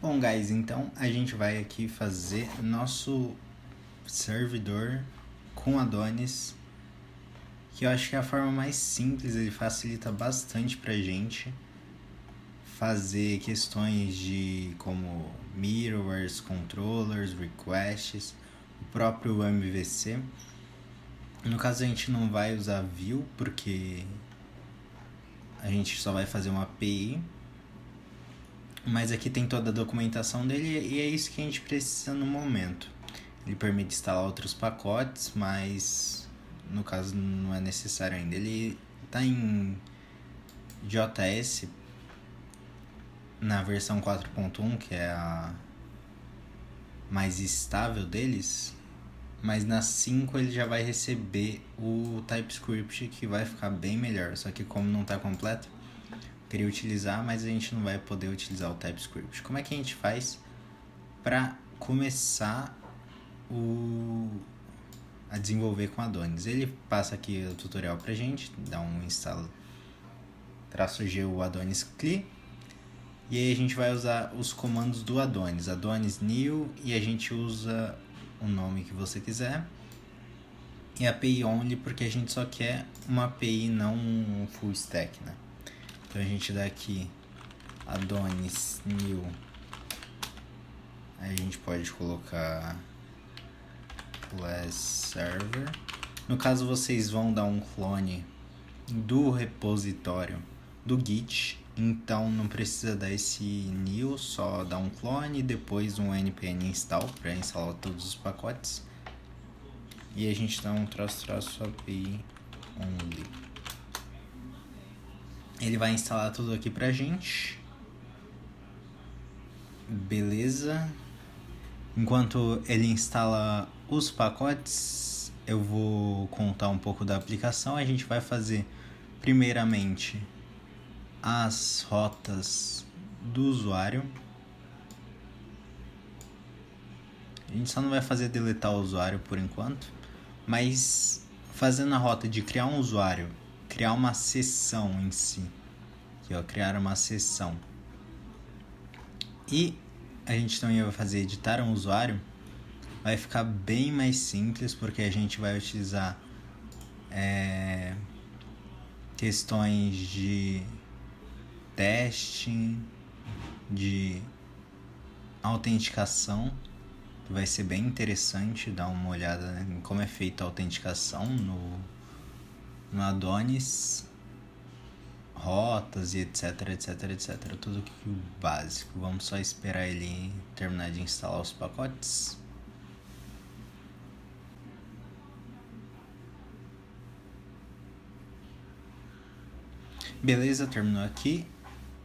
Bom, guys, então a gente vai aqui fazer nosso servidor com Adonis, que eu acho que é a forma mais simples, ele facilita bastante pra gente fazer questões de como mirrors, controllers, requests, o próprio MVC. No caso a gente não vai usar view porque a gente só vai fazer uma API, mas aqui tem toda a documentação dele e é isso que a gente precisa no momento. Ele permite instalar outros pacotes, mas no caso não é necessário ainda. Ele está em JS na versão 4.1, que é a mais estável deles, mas na 5 ele já vai receber o TypeScript, que vai ficar bem melhor. Só que como não está completo, queria utilizar, mas a gente não vai poder utilizar o TypeScript. Como é que a gente faz para começar a desenvolver com Adonis? Ele passa aqui o tutorial pra gente, dá um install -g o Adonis CLI, e aí a gente vai usar os comandos do Adonis new, e a gente usa o nome que você quiser, e API only porque a gente só quer uma API, não um full stack, né? Então a gente dá aqui Adonis new, aí a gente pode colocar class server. No caso vocês vão dar um clone do repositório do Git, então não precisa dar esse new, só dar um clone e depois um npm install para instalar todos os pacotes. E a gente dá um -- API only. Ele vai instalar tudo aqui pra gente. Beleza. Enquanto ele instala os pacotes, eu vou contar um pouco da aplicação. A gente vai fazer primeiramente as rotas do usuário. A gente só não vai fazer deletar o usuário por enquanto, mas fazendo a rota de criar um usuário, criar uma sessão em si, aqui ó, criar uma sessão, e a gente também vai fazer editar um usuário. Vai ficar bem mais simples porque a gente vai utilizar questões de testing, de autenticação. Vai ser bem interessante dar uma olhada em como é feita a autenticação no Adonis, rotas e etc, tudo que o básico. Vamos só esperar ele terminar de instalar os pacotes. Beleza, terminou aqui.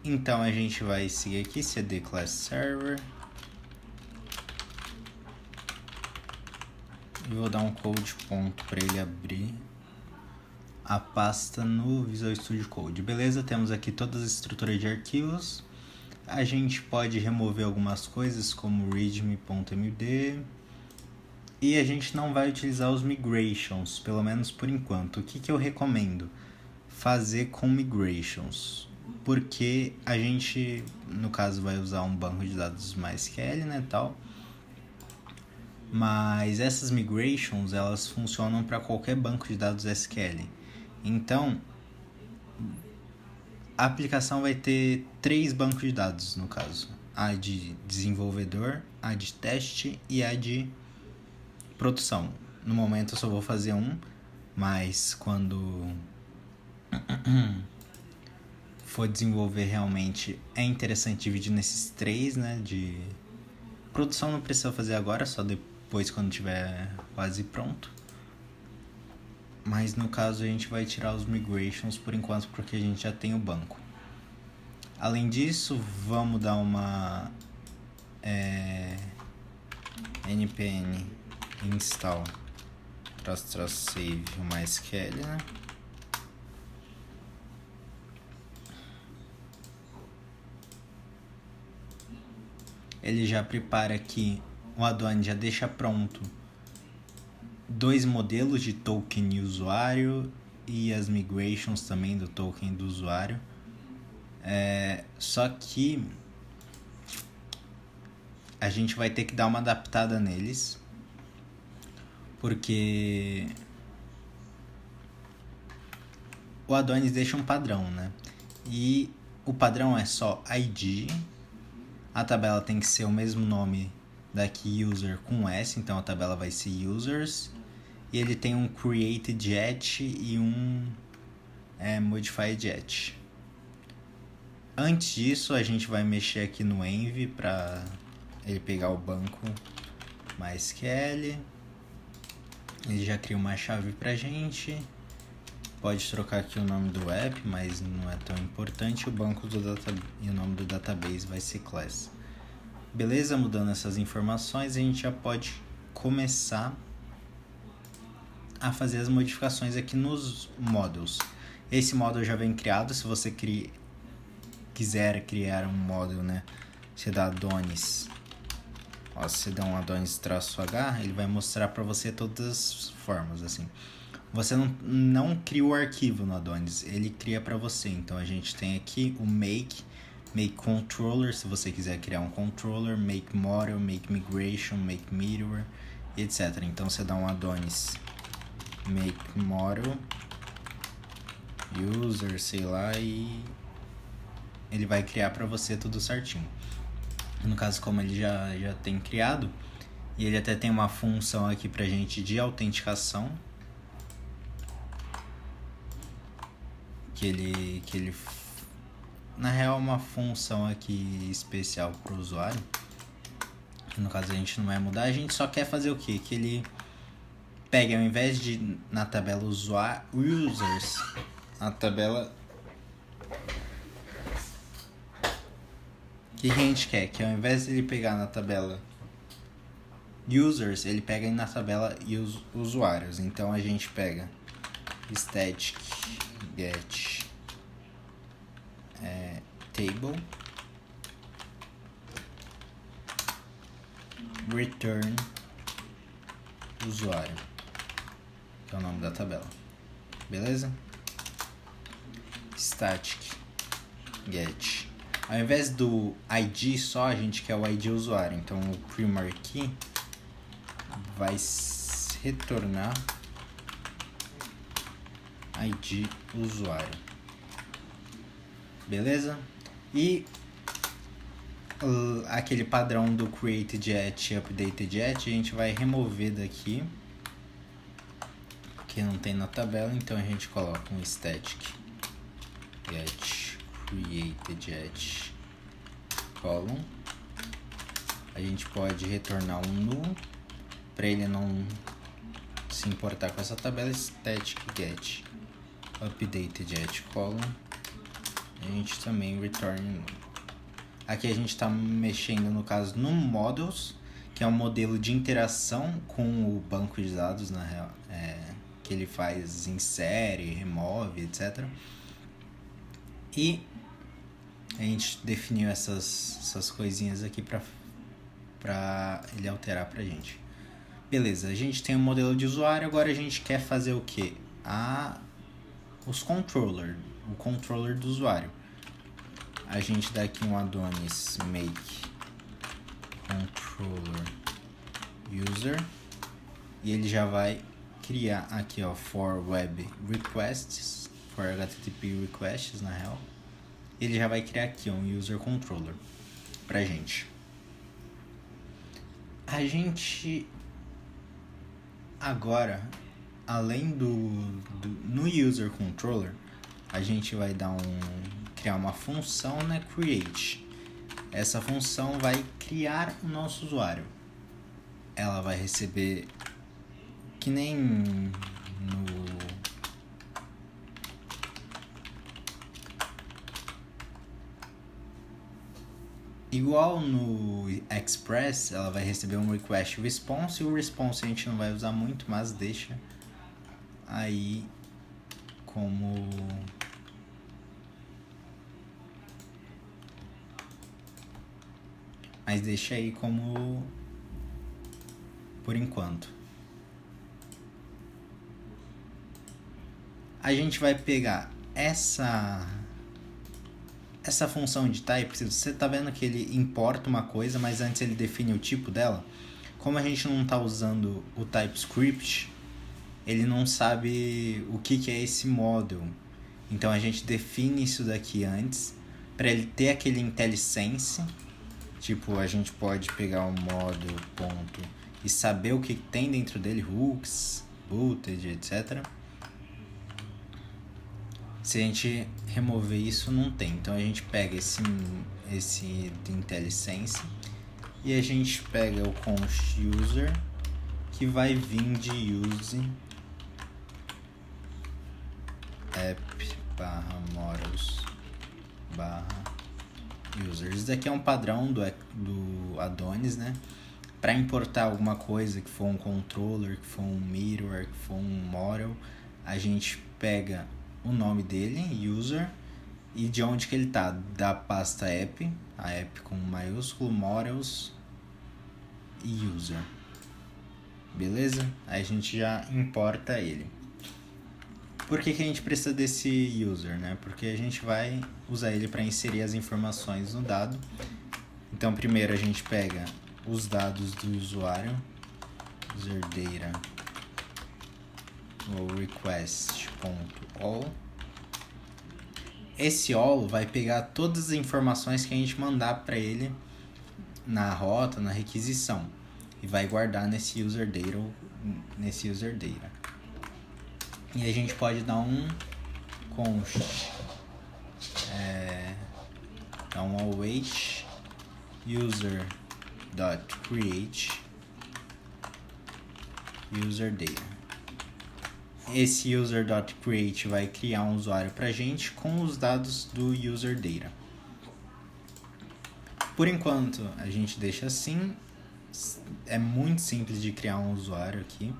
Então a gente vai seguir aqui, cd class server. E vou dar um code ponto para ele abrir a pasta no Visual Studio Code. Beleza, temos aqui todas as estruturas de arquivos. A gente pode remover algumas coisas como readme.md. E a gente não vai utilizar os migrations, pelo menos por enquanto. O que eu recomendo fazer com migrations? Porque a gente, no caso, vai usar um banco de dados MySQL, né, tal. Mas essas migrations, elas funcionam para qualquer banco de dados SQL. Então, a aplicação vai ter 3 bancos de dados, no caso. A de desenvolvedor, a de teste e a de produção. No momento eu só vou fazer um, mas quando for desenvolver realmente é interessante dividir nesses 3, né? De produção não precisa fazer agora, só depois quando tiver quase pronto. Mas no caso a gente vai tirar os migrations por enquanto porque a gente já tem o banco. Além disso, vamos dar uma npm install --save o MySQL, né? Ele já prepara aqui, o Adonis já deixa pronto 2 modelos de token de usuário e as migrations também do token do usuário. Só que a gente vai ter que dar uma adaptada neles, porque o Adonis deixa um padrão, né? E o padrão é só ID, a tabela tem que ser o mesmo nome daqui, user com S, então a tabela vai ser users, e ele tem um create jet e um modify jet. Antes disso, a gente vai mexer aqui no env para ele pegar o banco MySQL. Ele já cria uma chave pra gente. Pode trocar aqui o nome do app, mas não é tão importante. O banco e o nome do database vai ser class. Beleza? Mudando essas informações, a gente já pode começar a fazer as modificações aqui nos models. Esse model já vem criado. Se você quiser criar um model, né? Você dá Adonis. Ó, se você dá um Adonis-H, ele vai mostrar para você todas as formas, assim. Você não cria o arquivo no Adonis, ele cria para você. Então a gente tem aqui o make controller, se você quiser criar um controller, make model, make migration, make mirror, etc. Então você dá um Adonis make model user, sei lá, e ele vai criar para você tudo certinho. No caso, como ele já tem criado, e ele até tem uma função aqui pra gente de autenticação, que ele na real é uma função aqui especial para o usuário. No caso a gente não vai mudar, a gente só quer fazer o quê? Que ele pegue, ao invés de na tabela users, a tabela que a gente quer, que ao invés de ele pegar na tabela users, ele pega na tabela usuários. Então a gente pega static get table return usuário, que é o nome da tabela. Beleza? Static get, ao invés do ID só, a gente quer o ID usuário. Então o primary key vai retornar ID usuário. Beleza? E aquele padrão do create jet e update jet a gente vai remover daqui, que não tem na tabela. Então a gente coloca um static get create jet column. A gente pode retornar um null para ele não se importar com essa tabela. Static get update jet column, a gente também return null. Aqui a gente está mexendo, no caso, no models, que é um modelo de interação com o banco de dados, na real, que ele faz insere, remove, etc. E a gente definiu essas coisinhas aqui para ele alterar pra gente. Beleza, a gente tem um modelo de usuário, agora a gente quer fazer o quê? O controller do usuário. A gente dá aqui um Adonis make controller user, e ele já vai criar aqui, ó, for web requests, for HTTP requests, na real. Ele já vai criar aqui um user controller pra gente. A gente agora, além no user controller, a gente vai criar uma função, né, create. Essa função vai criar o nosso usuário. Ela vai receber, que nem igual no Express, ela vai receber um request response, e o response a gente não vai usar muito, mas deixa aí como por enquanto. A gente vai pegar essa essa função de type, você tá vendo que ele importa uma coisa, mas antes ele define o tipo dela? Como a gente não tá usando o TypeScript, ele não sabe o que é esse model. Então a gente define isso daqui antes, para ele ter aquele IntelliSense. Tipo, a gente pode pegar o model ponto e saber o que tem dentro dele, hooks, booted, etc. Se a gente remover isso, não tem. Então a gente pega esse IntelliSense e a gente pega o const user, que vai vir de use app/models/user. Isso daqui é um padrão do Adonis, né? Para importar alguma coisa, que for um controller, que for um mirror, que for um model, a gente pega o nome dele, user, e de onde que ele tá, da pasta app, a app com maiúsculo, models e user. Beleza? Aí a gente já importa ele. Por que a gente precisa desse user, né? Porque a gente vai usar ele para inserir as informações no dado. Então, primeiro a gente pega os dados do usuário, user data, o request.all. Esse all vai pegar todas as informações que a gente mandar para ele na rota, na requisição, e vai guardar nesse user data. E a gente pode dar um const await user.create user data. Esse user.create vai criar um usuário pra gente com os dados do user data. Por enquanto a gente deixa assim. É muito simples de criar um usuário aqui.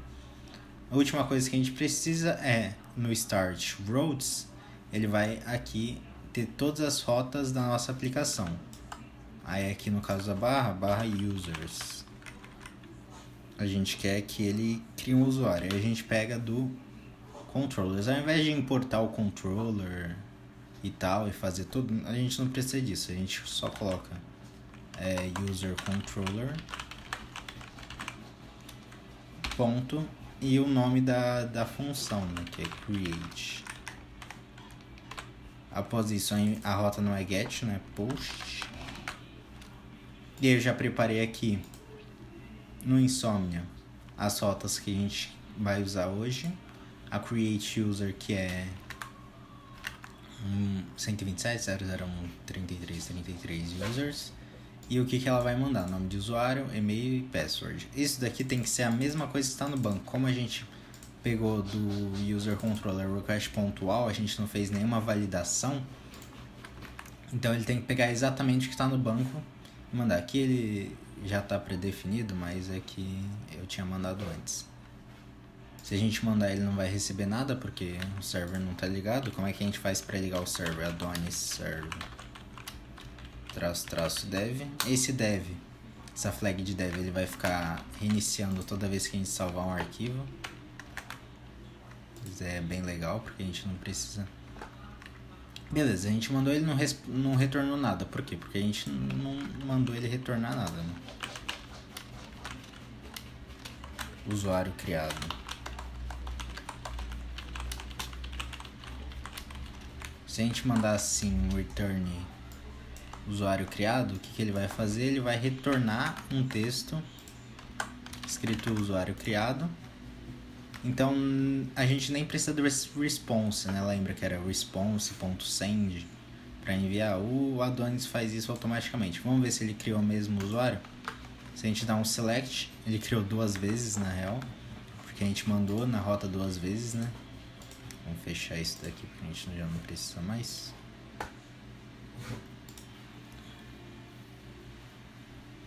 A última coisa que a gente precisa é, no start roads, ele vai aqui ter todas as rotas da nossa aplicação. Aí aqui no caso da barra users, a gente quer que ele crie um usuário. Aí a gente pega do controllers. Ao invés de importar o controller e tal, e fazer tudo, a gente não precisa disso. A gente só coloca user controller ponto e o nome da função, né, que é create. Após isso, a rota não é get, né, post. E aí eu já preparei aqui no Insomnia as rotas que a gente vai usar hoje. A create user, que é 127.001.33.33 users. E o que ela vai mandar? Nome de usuário, e-mail e password. Isso daqui tem que ser a mesma coisa que está no banco. Como a gente pegou do user controller request.all, a gente não fez nenhuma validação. Então ele tem que pegar exatamente o que está no banco e mandar. Aqui ele já está predefinido, mas é que eu tinha mandado antes. Se a gente mandar, ele não vai receber nada porque o server não está ligado. Como é que a gente faz para ligar o server? Adonis server -dev. Esse dev, essa flag de dev, ele vai ficar reiniciando toda vez que a gente salvar um arquivo. Isso é bem legal porque a gente não precisa. Beleza, a gente mandou ele, não retornou nada. Por quê? Porque a gente não mandou ele retornar nada, né? Usuário criado. Se a gente mandar assim, return usuário criado, o que ele vai fazer? Ele vai retornar um texto escrito usuário criado. Então a gente nem precisa do response, né? Lembra que era response.send para enviar? O Adonis faz isso automaticamente. Vamos ver se ele criou o mesmo usuário. Se a gente dá um select, ele criou 2 vezes na real, porque a gente mandou na rota 2 vezes, né? Vamos fechar isso daqui porque a gente já não precisa mais.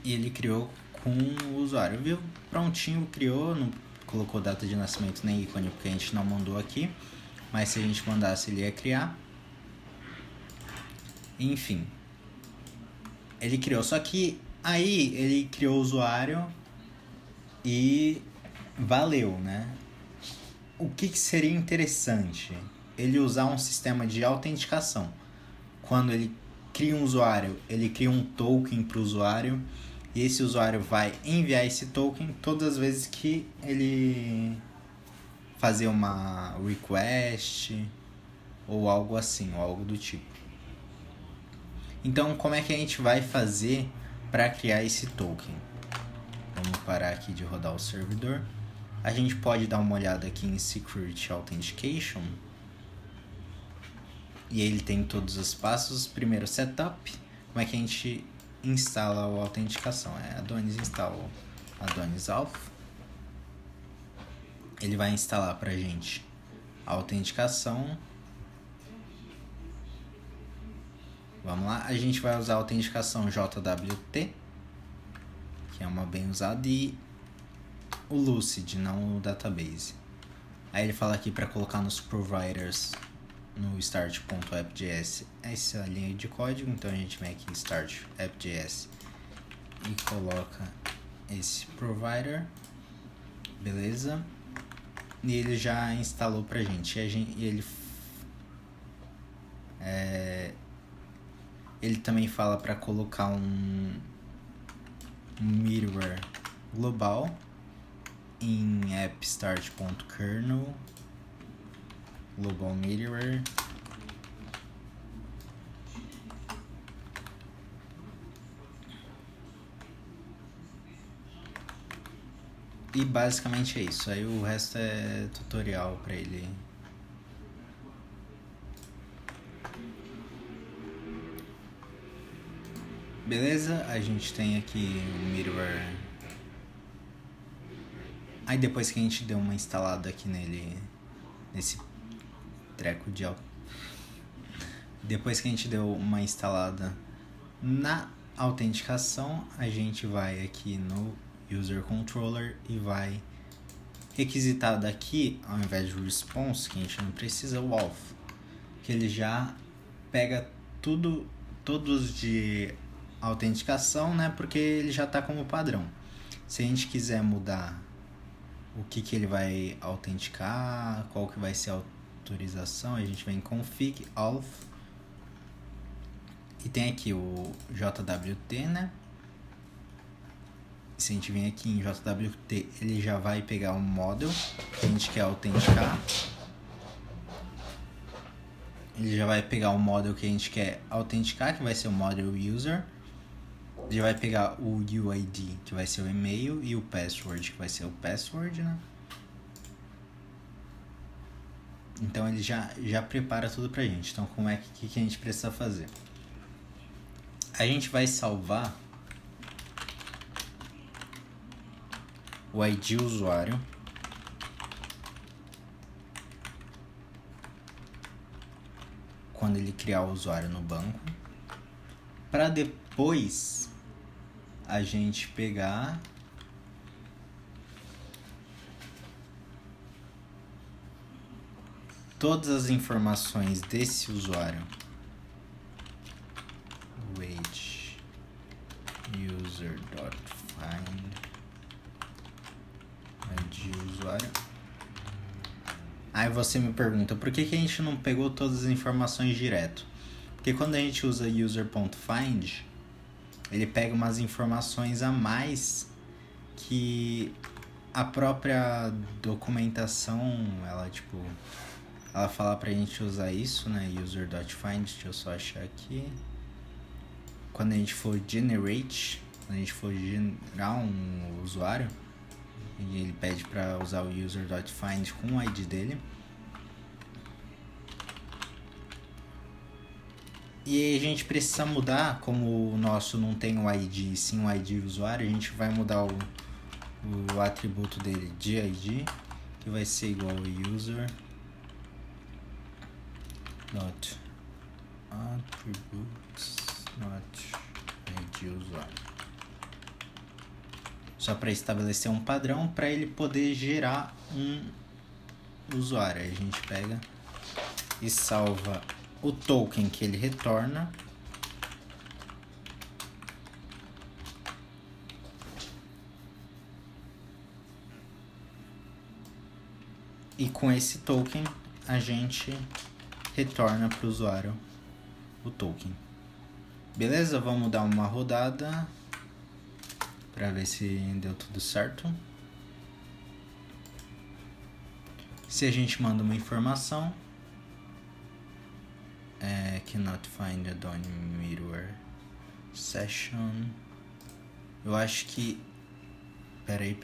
E ele criou com o usuário, viu? Prontinho, criou, não colocou data de nascimento nem ícone porque a gente não mandou aqui, mas se a gente mandasse ele ia criar. Enfim, ele criou, só que aí ele criou o usuário e valeu, né? O que seria interessante? Ele usar um sistema de autenticação. Quando ele cria um usuário, ele cria um token para o usuário e esse usuário vai enviar esse token todas as vezes que ele fazer uma request ou algo assim, ou algo do tipo. Então, como é que a gente vai fazer para criar esse token? Vamos parar aqui de rodar o servidor. A gente pode dar uma olhada aqui em Security Authentication. E ele tem todos os passos. Primeiro, setup. Como é que a gente instala a autenticação? Adonis install Adonis Auth. Ele vai instalar pra gente a autenticação. Vamos lá. A gente vai usar a autenticação JWT, que é uma bem usada, e o Lucid, não o database. Aí ele fala aqui para colocar nos providers no start.app.js essa linha de código, então a gente vem aqui em start.app.js e coloca esse provider, beleza? E ele já instalou pra gente, ele também fala para colocar um middleware global em appstart.kernel global middleware. E basicamente é isso. Aí o resto é tutorial para ele. Beleza? A gente tem aqui o middleware. Aí depois que a gente deu uma instalada aqui nele, nesse treco de depois que a gente deu uma instalada na autenticação, a gente vai aqui no user controller e vai requisitar daqui, ao invés de response, que a gente não precisa, o auth, que ele já pega todos de autenticação, né? Porque ele já está como padrão. Se a gente quiser mudar o que ele vai autenticar, qual que vai ser a autorização, a gente vem em config auth e tem aqui o JWT, né? Se a gente vir aqui em JWT, ele já vai pegar o model que a gente quer autenticar. Ele já vai pegar o model que a gente quer autenticar, que vai ser o model user. Ele vai pegar o UID, que vai ser o e-mail, e o password, que vai ser o password, né? Então ele já prepara tudo pra gente. Então como é que a gente precisa fazer? A gente vai salvar o ID usuário quando ele criar o usuário no banco, para depois a gente pegar todas as informações desse usuário, wait user.find ID usuário. Aí você me pergunta, por que a gente não pegou todas as informações direto? Porque quando a gente usa user.find, ele pega umas informações a mais que a própria documentação, ela fala pra gente usar isso, né? User.find, deixa eu só achar aqui. Quando a gente for generate, quando a gente for gerar um usuário, e ele pede para usar o user.find com o ID dele. E a gente precisa mudar, como o nosso não tem o ID, sim o ID usuário, a gente vai mudar o atributo dele de ID, que vai ser igual a user not attributes not ID usuário. Só para estabelecer um padrão para ele poder gerar um usuário. Aí a gente pega e salva o token que ele retorna. E com esse token a gente retorna para o usuário o token. Beleza? Vamos dar uma rodada para ver se deu tudo certo. Se a gente manda uma informação, cannot find a Adonis middleware session. Eu acho que peraí.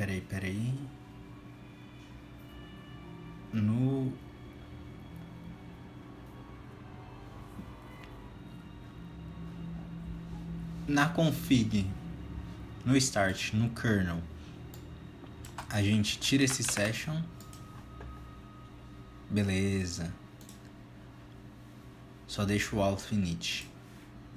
Na config, no start, no kernel, a gente tira esse session. Beleza. Só deixa o auth init.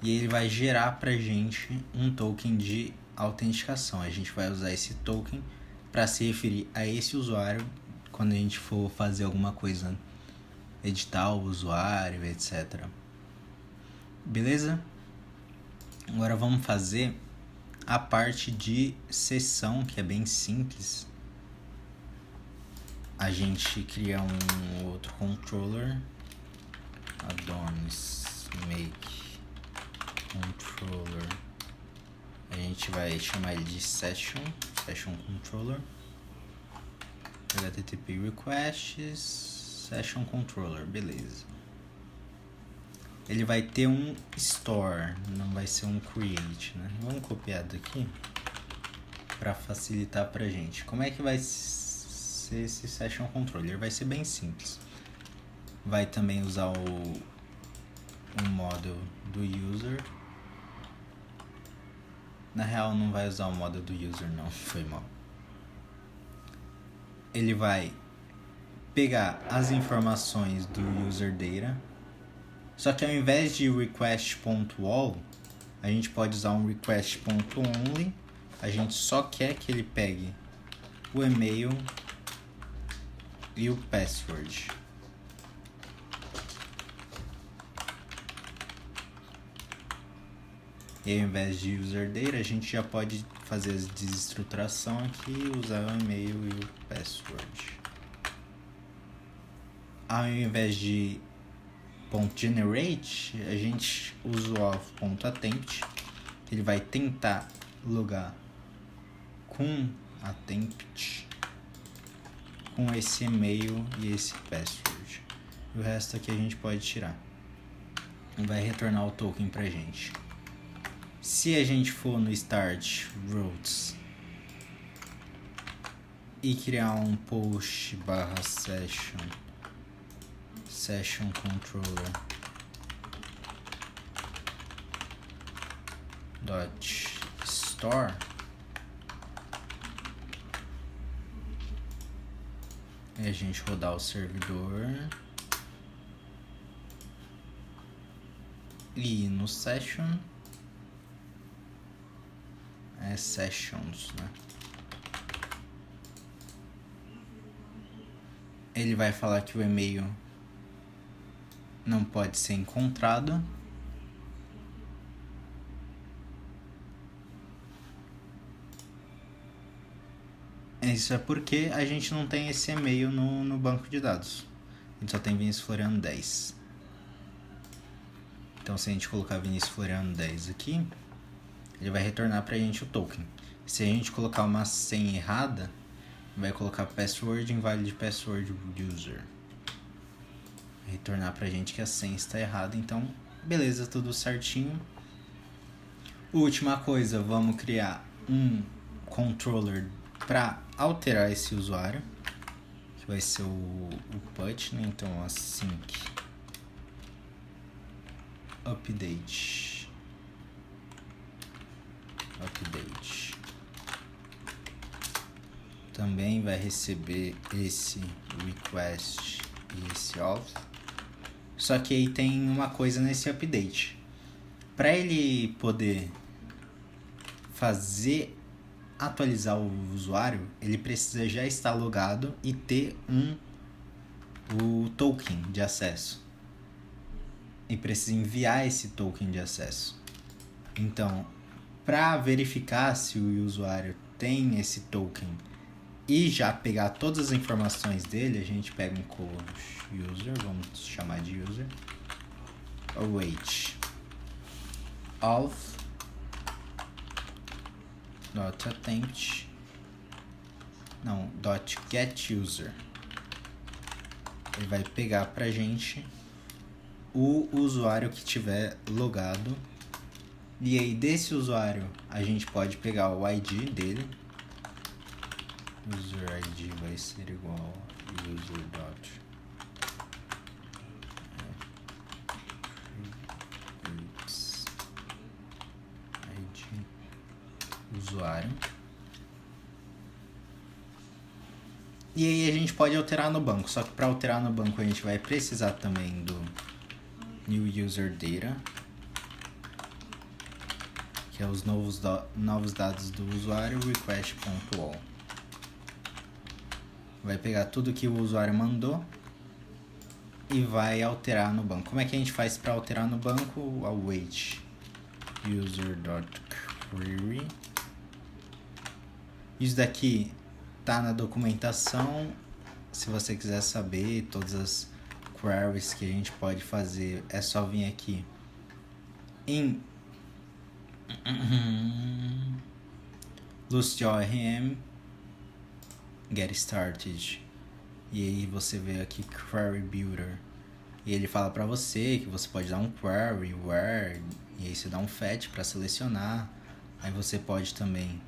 E ele vai gerar pra gente um token de autenticação. A gente vai usar esse token para se referir a esse usuário quando a gente for fazer alguma coisa, editar o usuário, etc. Beleza? Agora vamos fazer a parte de sessão, que é bem simples. A gente cria um outro controller, Adonis make controller. A gente vai chamar ele de session controller. HTTP requests, session controller, beleza. Ele vai ter um store, não vai ser um create, né? Vamos copiar daqui para facilitar pra gente. Como é que vai ser esse session controller? Vai ser bem simples. Vai também usar o model do user. Na real não vai usar o model do user não, foi mal. Ele vai pegar as informações do user data. Só que ao invés de request.all, a gente pode usar um request.only. A gente só quer que ele pegue o e-mail e o password. E ao invés de user data, a gente já pode fazer a desestruturação aqui e usar o e-mail e o password. Ao invés de .generate, a gente usa o auth.attempt, que ele vai tentar logar com attempt, com esse e-mail e esse password. E o resto aqui a gente pode tirar. E vai retornar o token pra gente. Se a gente for no start routes e criar um post barra session controller dot store, e a gente rodar o servidor e no session sessions, né? Ele vai falar que o e-mail não pode ser encontrado. Isso é porque a gente não tem esse e-mail no banco de dados. A gente só tem Vinícius Floriano 10. Então se a gente colocar Vinícius Floriano 10 aqui, ele vai retornar pra gente o token. Se a gente colocar uma senha errada, vai colocar password invalid password user. Vai retornar pra gente que a senha está errada. Então, beleza, tudo certinho. Última coisa, vamos criar um controller para alterar esse usuário, que vai ser o put, né? Então, async update. Também vai receber esse request e esse auth. Só que aí tem uma coisa nesse update. Para ele poder atualizar o usuário, ele precisa já estar logado e ter o token de acesso. E precisa enviar esse token de acesso. Então, para verificar se o usuário tem esse token e já pegar todas as informações dele, a gente pega um code user, vamos chamar de user, await. auth.attempt, não, .getUser. Ele vai pegar pra gente o usuário que tiver logado. E aí desse usuário a gente pode pegar o ID dele. User ID vai ser igual a user dot ID usuário. E aí a gente pode alterar no banco, só que para alterar no banco a gente vai precisar também do new user data, que é os novos dados do usuário, request.all. Vai pegar tudo que o usuário mandou e vai alterar no banco. Como é que a gente faz para alterar no banco? Await user.query. Isso daqui tá na documentação. Se você quiser saber todas as queries que a gente pode fazer, é só vir aqui em LustORM, Get Started, e aí você vê aqui Query Builder, e ele fala para você que você pode dar um query, where, e aí você dá um fetch para selecionar. Aí você pode também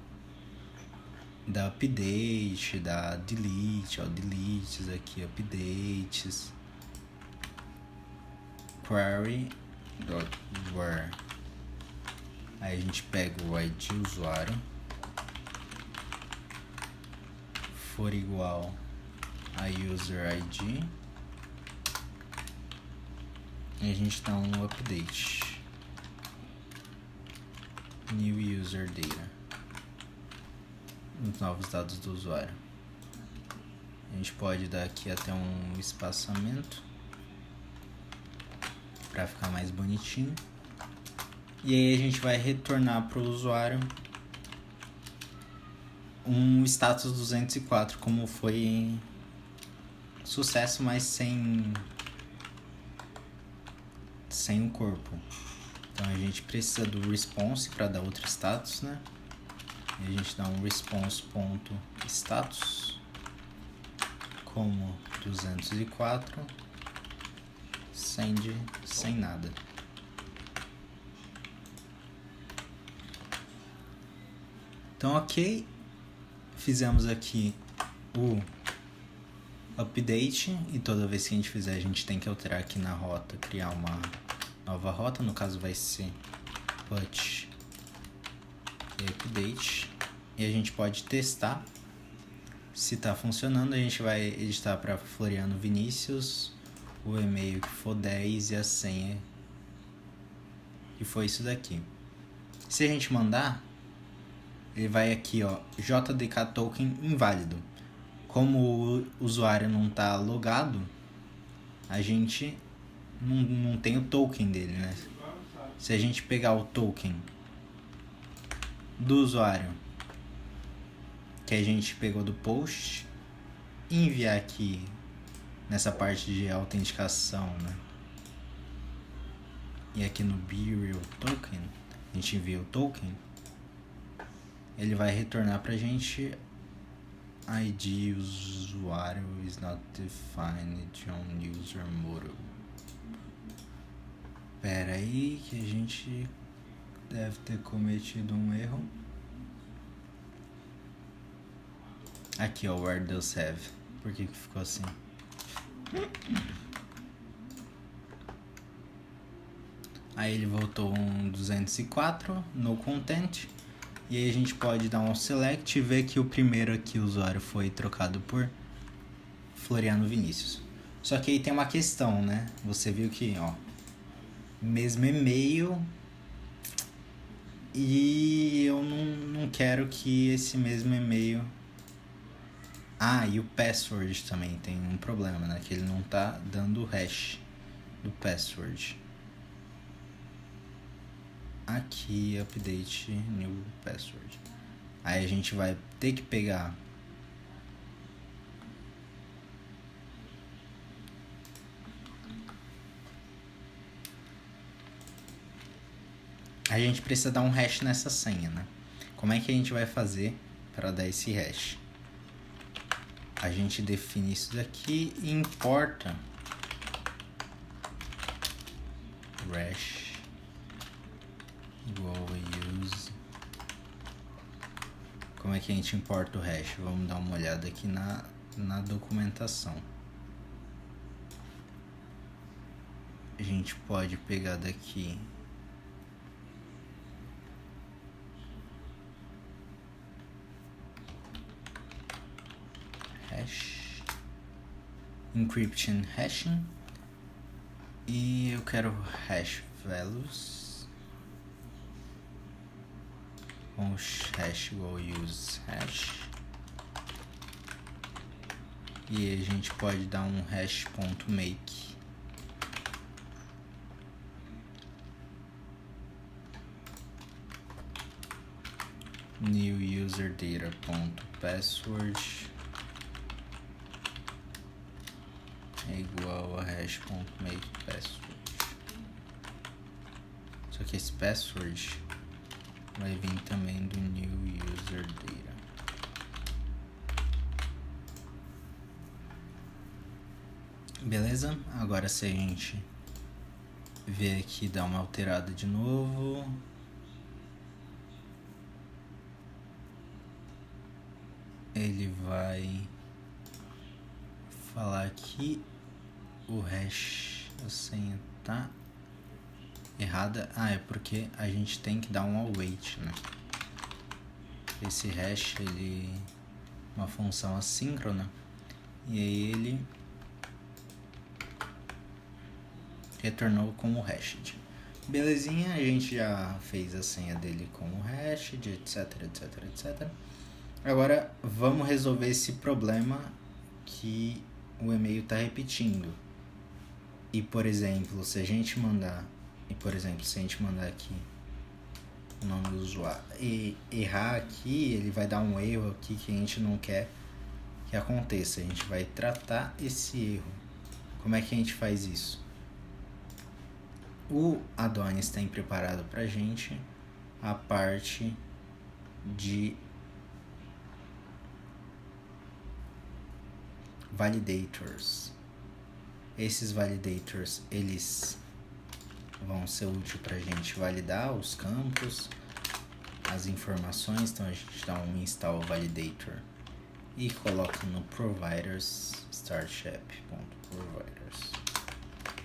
dar update, dar delete, deletes aqui, updates, query.where. Aí a gente pega o ID usuário, for igual a user ID, e a gente dá um update, new user data, os novos dados do usuário. A gente pode dar aqui até um espaçamento para ficar mais bonitinho. E aí a gente vai retornar para o usuário um status 204, como foi sucesso, mas sem o corpo. Então a gente precisa do response para dar outro status, né? E a gente dá um response.status como 204 send sem nada. Então, ok, fizemos aqui o update, e toda vez que a gente fizer a gente tem que alterar aqui na rota, criar uma nova rota, no caso vai ser put update, e a gente pode testar se está funcionando. A gente vai editar para Floriano Vinícius, o e-mail que for 10 e a senha que foi isso daqui. Se a gente mandar, ele vai aqui, ó, JDK token inválido. Como o usuário não está logado, a gente não tem o token dele, né? Se a gente pegar o token do usuário que a gente pegou do post e enviar aqui nessa parte de autenticação, né? E aqui no BeReal Token, a gente envia o token, ele vai retornar pra gente ID usuário is not defined on user model. Pera aí que a gente deve ter cometido um erro. Aqui, ó, where does have. Por que ficou assim? Aí ele voltou um 204 no content. E aí a gente pode dar um select e ver que o primeiro aqui, o usuário, foi trocado por Floriano Vinícius. Só que aí tem uma questão, né? Você viu que, ó, mesmo e-mail, e eu não quero que esse mesmo e-mail... Ah, e o password também tem um problema, né? Que ele não tá dando o hash do password. Aqui, update new password. Aí a gente vai ter que pegar a gente precisa dar um hash nessa senha, né? Como é que a gente vai fazer para dar esse hash? A gente define isso daqui e importa hash igual a use. Como é que a gente importa o hash? Vamos dar uma olhada aqui na documentação. A gente pode pegar daqui hash, encryption hashing, e eu quero hash values com hash igual use hash, e a gente pode dar um hash.make new user data.password é igual a hash.makePassword. Só que esse password vai vir também do new user data. Beleza? Agora se a gente ver aqui, dar uma alterada de novo, ele vai falar que o hash, a senha tá errada. É porque a gente tem que dar um await, né? Esse hash, ele é uma função assíncrona, e aí ele retornou como hashed. Belezinha, a gente já fez a senha dele como hashed, etc, etc, etc. Agora vamos resolver esse problema que o e-mail está repetindo. E por exemplo, se a gente mandar aqui o nome do usuário e errar aqui, ele vai dar um erro aqui que a gente não quer que aconteça. A gente vai tratar esse erro. Como é que a gente faz isso? O Adonis tem preparado pra gente a parte de validators. Esses validators, eles vão ser úteis pra gente validar os campos, as informações. Então a gente dá um install validator e coloca no providers startapp.providers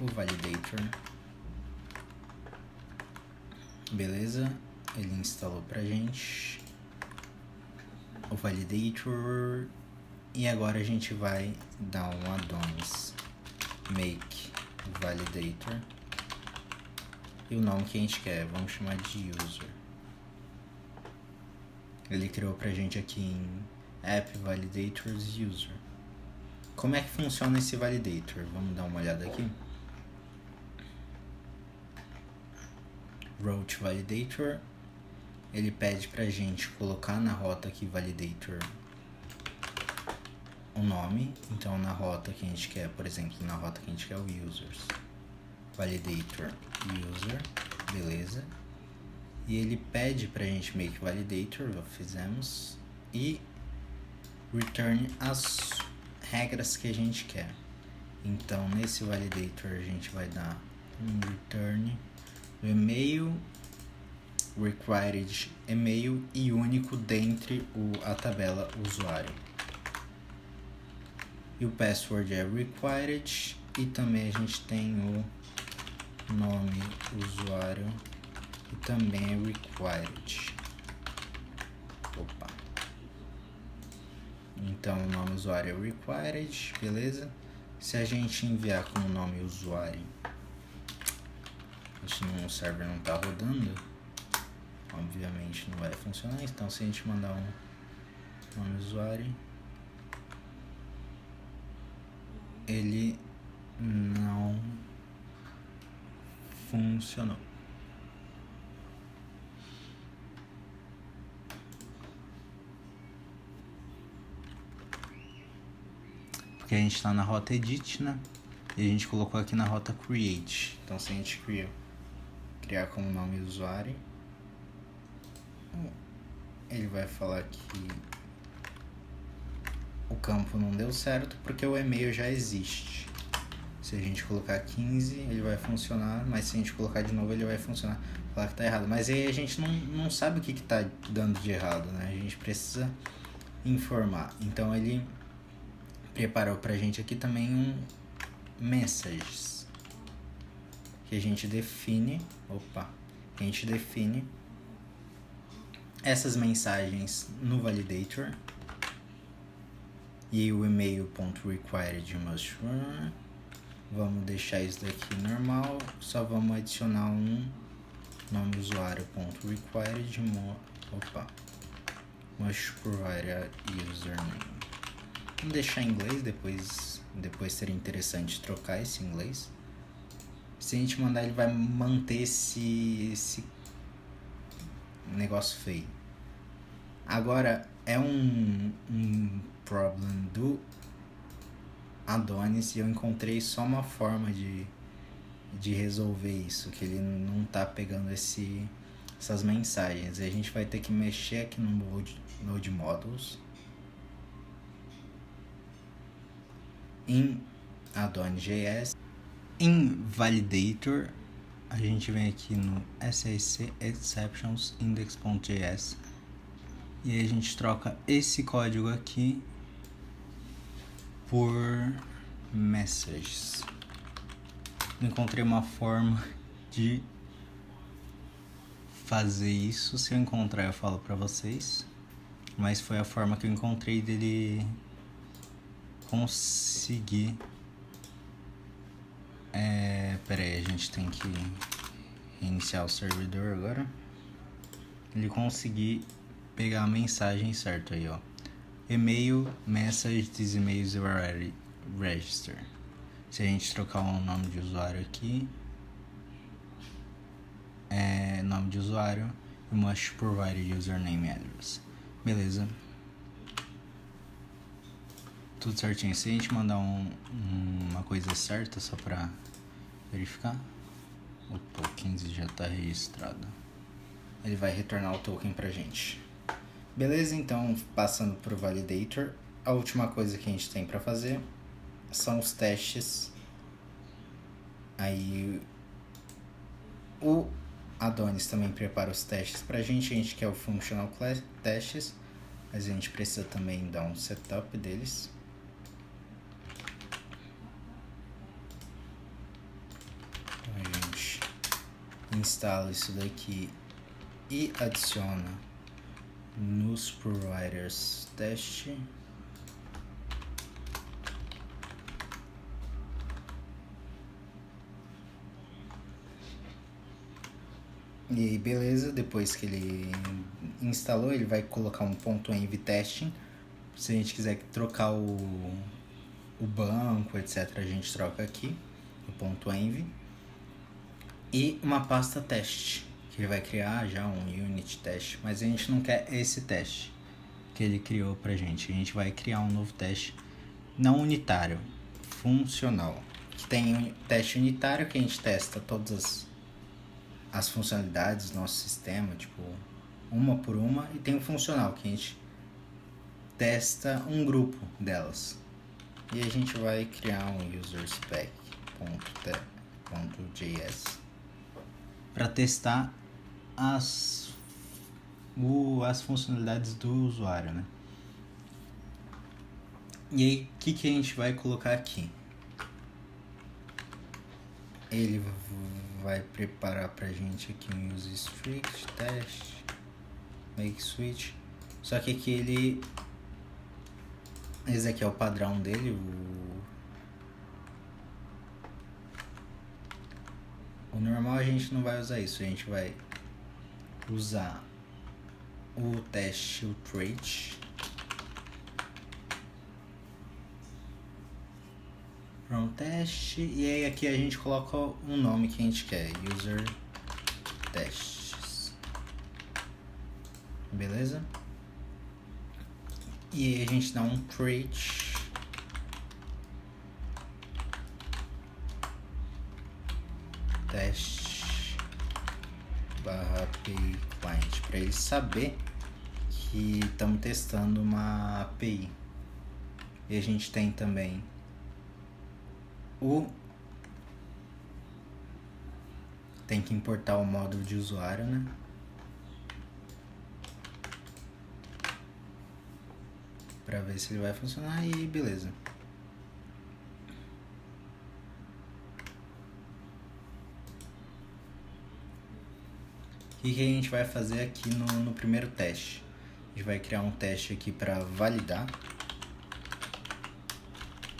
o validator. Beleza, ele instalou pra gente o validator. E agora a gente vai dar um Adonis make validator e o nome que a gente quer, vamos chamar de user. Ele criou pra gente aqui em app validators user. Como é que funciona esse validator? Vamos dar uma olhada aqui. Route validator, ele pede pra gente colocar na rota aqui validator o nome. Então na rota que a gente quer, por exemplo, na rota que a gente quer o users, validator user, beleza. E ele pede pra gente make validator, já fizemos, e return as regras que a gente quer. Então nesse validator a gente vai dar um return do e-mail, required e-mail e único dentre a tabela usuário. E o password é required, e também a gente tem o nome usuário que também é required. Então o nome usuário é required, beleza? Se a gente enviar com o nome usuário, o server não está rodando, obviamente não vai funcionar. Então se a gente mandar um nome usuário, ele não funcionou. Porque a gente está na rota edit, né? E a gente colocou aqui na rota create. Então se a gente criar como nome usuário, ele vai falar que o campo não deu certo porque o e-mail já existe. Se a gente colocar 15, ele vai funcionar, mas se a gente colocar de novo, ele vai funcionar. Falar que tá errado. Mas aí a gente não sabe o que tá dando de errado, né? A gente precisa informar. Então ele preparou pra gente aqui também um messages, que a gente define, essas mensagens no validator. E o e-mail.required must run. Vamos deixar isso daqui normal. Só vamos adicionar um nome usuário.required must provide a username. Vamos deixar em inglês, depois seria interessante trocar esse inglês. Se a gente mandar, ele vai manter esse negócio feio. Agora, é um problem do Adonis e eu encontrei só uma forma de resolver isso, que ele não tá pegando essas mensagens. E a gente vai ter que mexer aqui no Node Modules, em Adonis.js, em Validator, a gente vem aqui no SAC Exceptions Index.js e aí a gente troca esse código aqui por messages. Encontrei uma forma de fazer isso. Se eu encontrar, eu falo pra vocês, mas foi a forma que eu encontrei dele conseguir. Pera aí, a gente tem que iniciar o servidor agora. Ele conseguir pegar a mensagem certa aí, ó. E-mail, message, these emails are already registered. Se a gente trocar um nome de usuário aqui, nome de usuário, you must provide username address. Beleza. Tudo certinho. Se a gente mandar uma coisa certa só pra verificar, o 15 já tá registrado. Ele vai retornar o token pra gente. Beleza, então passando pro validator, a última coisa que a gente tem pra fazer são os testes. Aí o Adonis também prepara os testes pra gente. A gente quer o functional class testes, mas a gente precisa também dar um setup deles. A gente instala isso daqui e adiciona nos providers teste. E aí, beleza, depois que ele instalou, ele vai colocar um .env testing. Se a gente quiser trocar o banco, etc., a gente troca aqui o .env. E uma pasta teste, que ele vai criar já um unit teste, mas a gente não quer esse teste que ele criou pra gente. A gente vai criar um novo teste não unitário, funcional. Que tem teste unitário que a gente testa todas as funcionalidades do nosso sistema, tipo, uma por uma, e tem o funcional que a gente testa um grupo delas. E a gente vai criar um userspec.js para testar as funcionalidades do usuário, né? E aí, o que a gente vai colocar aqui? Ele vai preparar pra gente aqui um use strict test, make switch. Só que aqui esse aqui é o padrão dele, o normal a gente não vai usar isso, a gente vai usar o teste, o trait. Pronto, teste, e aí aqui a gente coloca um nome que a gente quer, user tests, beleza? E aí a gente dá um trait teste /API client para ele saber que estamos testando uma API. E a gente tem também tem que importar o módulo de usuário, né? Pra ver se ele vai funcionar e beleza. O que a gente vai fazer aqui no primeiro teste? A gente vai criar um teste aqui para validar.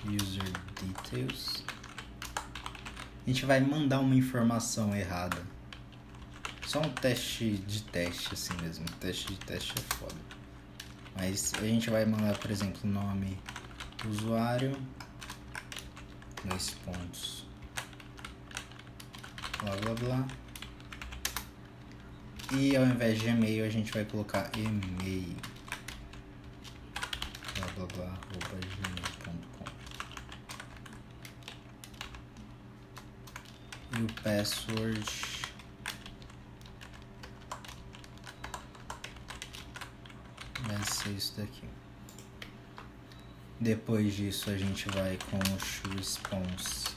User details. A gente vai mandar uma informação errada. Só um teste de teste assim mesmo. Teste de teste é foda. Mas a gente vai mandar, por exemplo, nome usuário, 2 pontos, blá blá blá. E ao invés de e-mail a gente vai colocar e-mail, blá blá blá, @gmail.com. E o password vai ser isso daqui. Depois disso a gente vai com o shoResponse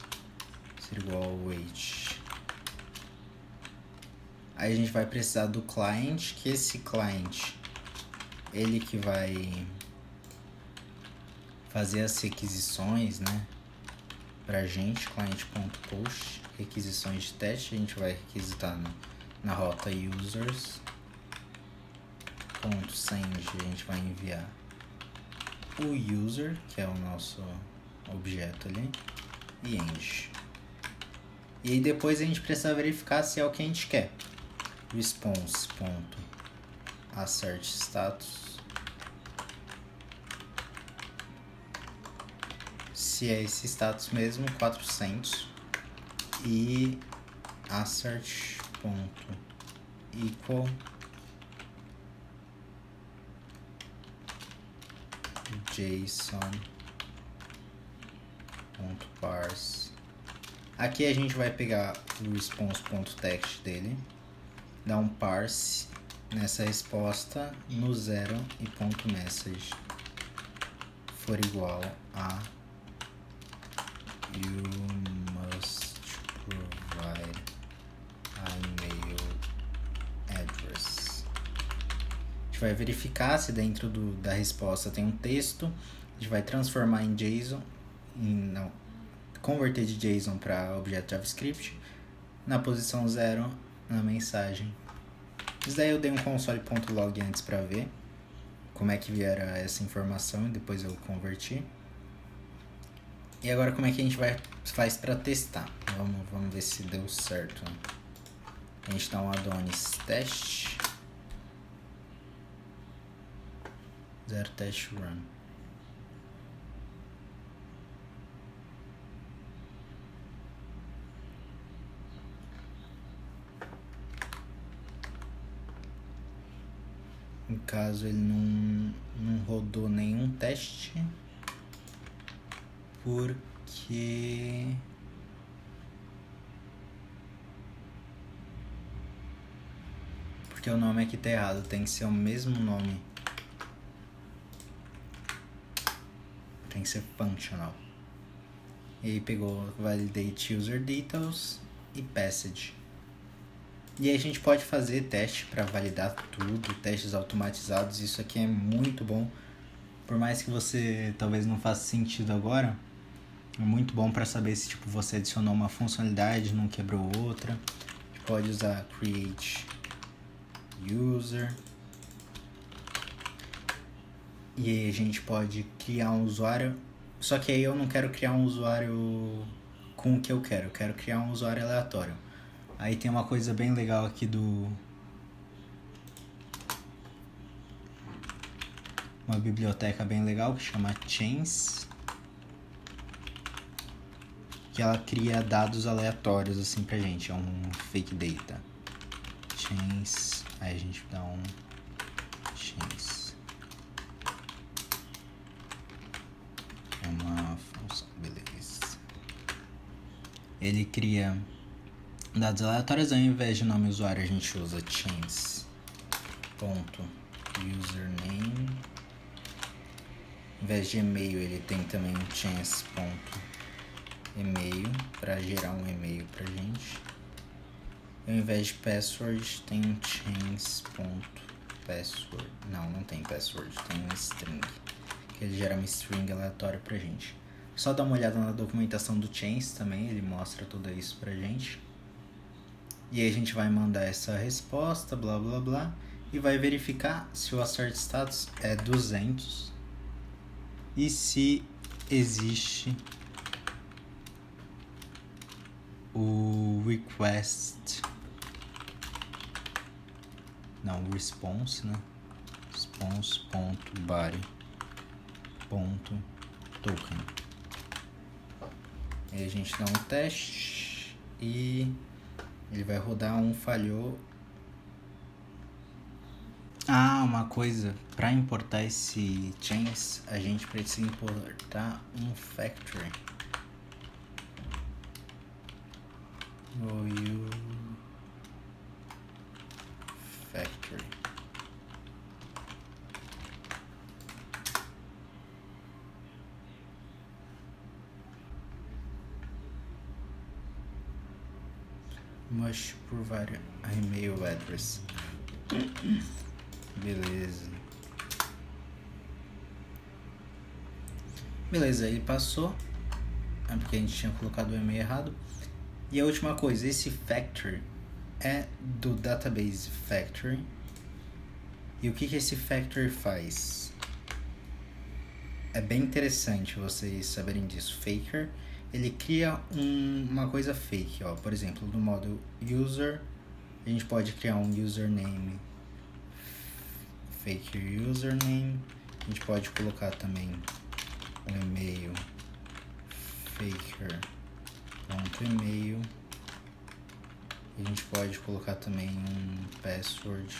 ser igual ao wait. Aí a gente vai precisar do client, que esse client, ele que vai fazer as requisições, né, pra gente, client.post, requisições de teste, a gente vai requisitar na rota users, .send, a gente vai enviar o user, que é o nosso objeto ali, e end. E aí depois a gente precisa verificar se é o que a gente quer. Response.assert status. Se é esse status mesmo, 400. E assert.equal json.parse. Aqui a gente vai pegar o response.text dele, dar um parse nessa resposta no 0 e .message for igual a you must provide a email address. A gente vai verificar se dentro da resposta tem um texto, a gente vai transformar em JSON, converter de JSON para objeto JavaScript, na posição 0 na mensagem. Isso daí eu dei um console.log antes para ver como é que era essa informação e depois eu converti. E agora como é que a gente faz para testar? Vamos ver se deu certo. A gente dá um adonis teste 0 test run. No caso ele não rodou nenhum teste, porque o nome aqui tá errado, tem que ser o mesmo nome, tem que ser functional. E aí pegou validate user details e passage. E aí a gente pode fazer teste para validar tudo, testes automatizados. Isso aqui é muito bom. Por mais que você talvez não faça sentido agora, é muito bom para saber se tipo, você adicionou uma funcionalidade, não quebrou outra. A gente pode usar create user. E aí a gente pode criar um usuário. Só que aí eu não quero criar um usuário com o que eu quero criar um usuário aleatório. Aí tem uma coisa bem legal aqui uma biblioteca bem legal que chama Chains, que ela cria dados aleatórios assim pra gente, é um fake data. Chains, aí a gente dá um chains. É uma função, beleza. Ele cria dados aleatórios, ao invés de nome usuário a gente usa chains ponto username. Em vez de e-mail, ele tem também um chance.email para gerar um e-mail pra gente. E ao invés de password, tem um chance.password. Não tem password, tem um string. Que ele gera uma string aleatória pra gente. Só dá uma olhada na documentação do Chance também, ele mostra tudo isso pra gente. E aí a gente vai mandar essa resposta, blá blá blá, e vai verificar se o assert status é 200 e se existe o response, né? Response.body.token. Aí a gente dá um teste e ele vai rodar um falhou. Uma coisa, para importar esse Chance, a gente precisa importar um factory. Factory. Must provide a email address. Beleza, ele passou. É porque a gente tinha colocado o e-mail errado. E a última coisa, esse factory é do database factory. E o que esse factory faz? É bem interessante vocês saberem disso. Faker, ele cria uma coisa fake, ó. Por exemplo, no modo user, a gente pode criar um username, faker username. A gente pode colocar também um e-mail, faker.email. A gente pode colocar também um password.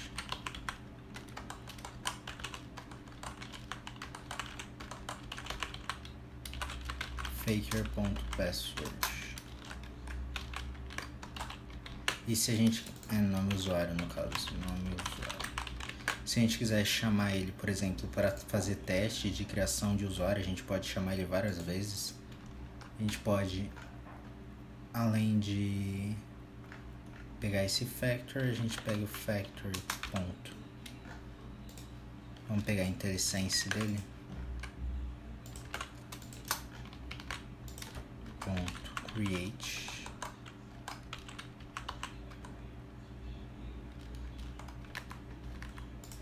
Faker.password. E se a gente... nome usuário, no caso. Nome usuário. Se a gente quiser chamar ele, por exemplo, para fazer teste de criação de usuário, a gente pode chamar ele várias vezes. A gente pode, além de pegar esse factory, a gente pega o factory. Vamos pegar a IntelliSense dele. .create.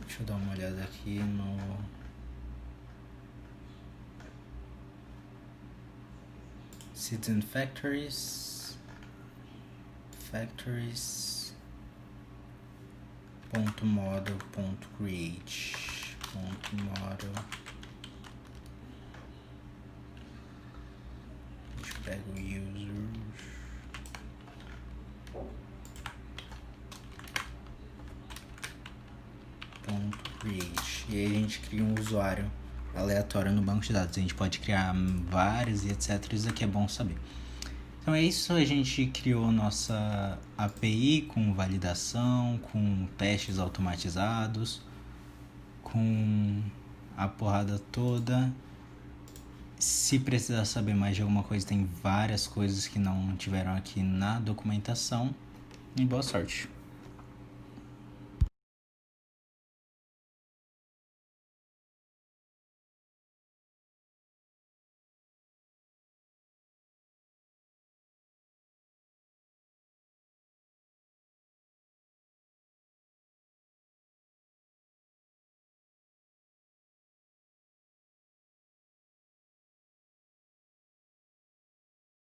Deixa eu dar uma olhada aqui no Citizen Factories. Model.create. Model. A gente pega o user. .create. E aí a gente cria um usuário aleatório no banco de dados. A gente pode criar vários e etc. Isso aqui é bom saber. Então é isso, a gente criou nossa API com validação, com testes automatizados, com a porrada toda. Se precisar saber mais de alguma coisa, tem várias coisas que não tiveram aqui na documentação. E boa sorte!